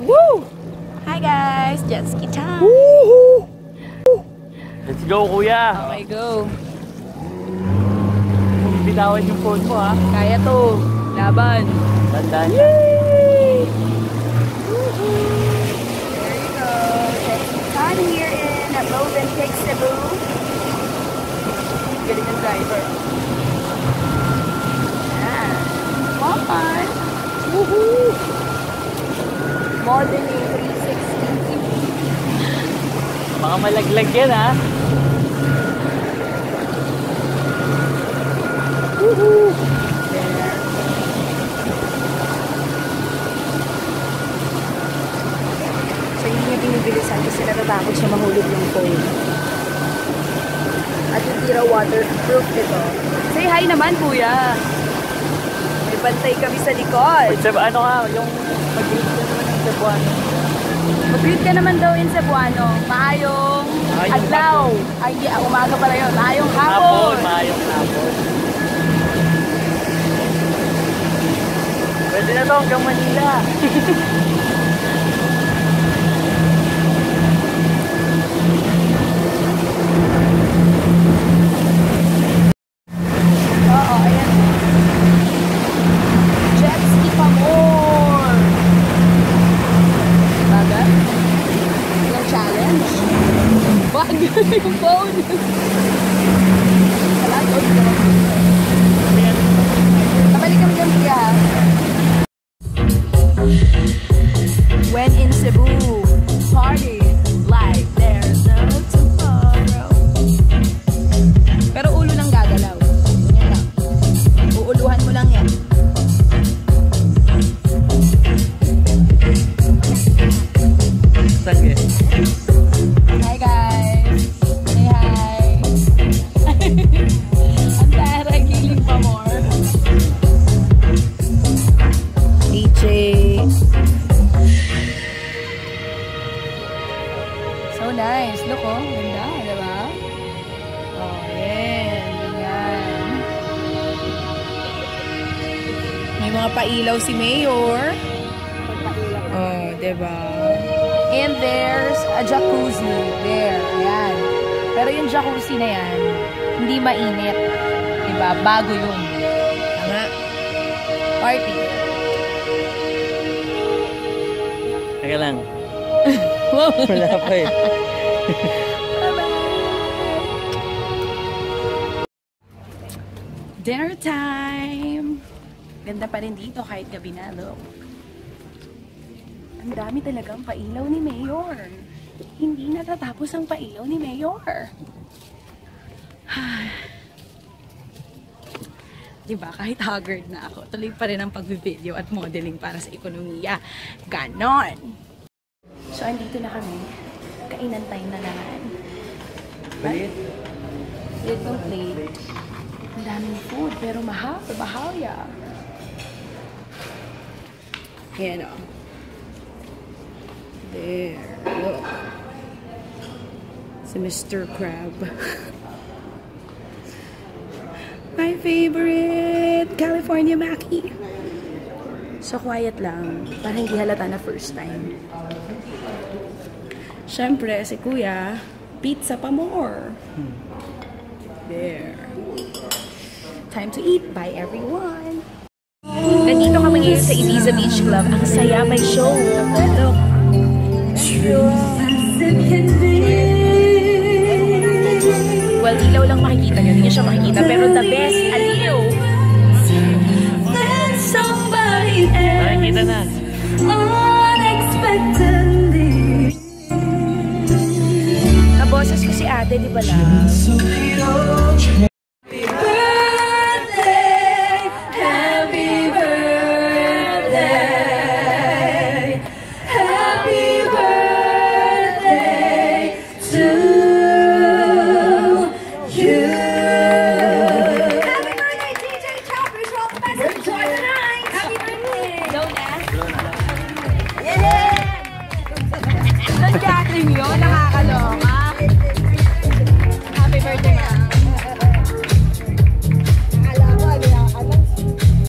Woo! Hi guys! Jet ski time! Woohoo! Let's go, kuya! Okay, go! Bitawan yung phone mo, ha? Kaya to! Laban! Tandaan There na. you go! Jet ski time here in Movenpick, Cebu. Galing ng driver. Yeah! Come on! Woohoo! Modeling 360. Mga malaglag yan, ha? Woohoo! There. So yun yung binibilisan kasi natatakot siya mahulog yung phone. At hindi raw waterproof ito. Say hi naman, kuya! May bantay kami sa likod. Ano nga, yung mag-greet ka naman ng Cebuano. Mag-greet ka naman daw in Cebuano. Maayong adlaw. Ay, hindi, umaga pala yun. Maayong hapon. Maayong hapon. Pwede na to hanggang Manila. Oo, ayan. Jet ski pa more. Baga? Yung challenge. Baga yung phone. Wala, kabalik kami dyan, kuya. When in Cebu, party like there's no tomorrow. Pero ulo lang gagalaw. Yan lang. Uuluhan mo lang yan. Sige. Hi guys! Say hi! Ang tara, giling pa more. DJ. So nice. Look oh. Ganda. Diba? Oh, yan. Ganyan. May mga pailaw si Mayor. Oh, diba? And there's a jacuzzi there. Ayan. Pero yung jacuzzi na yan, hindi mainit. Diba? Bago yun. Tama? Party. Teka lang. Wala pa eh. Dinner time! Ganda pa rin dito kahit gabi na, look. Ang dami talagang pailaw ni Mayor. Hindi natatapos ang pailaw ni Mayor. Diba, kahit haggard na ako, tuloy pa rin ang pag-video at modeling para sa ekonomiya. Ganon! So, andito na kami. Kainan time na naman. Balit? Little plate. Ang daming food, pero mahal. Mahal ya. Yan o. There. Look. Si Mr. Crab. My favorite! California Maki. So, quiet lang. Para hindi halata na first time. Siyempre, si Kuya, pizza pa more. There. Time to eat. Bye, everyone. Nandito kami ngayon sa Ibiza Beach Club. Ang saya, may show. Look. Well, ilaw lang makikita nyo. Hindi nyo siya makikita. Pero the best, aliw. Nakikita na. Kaboses ko si ate, di ba lang? Catherine yun, nakakaloka. Happy birthday, ma.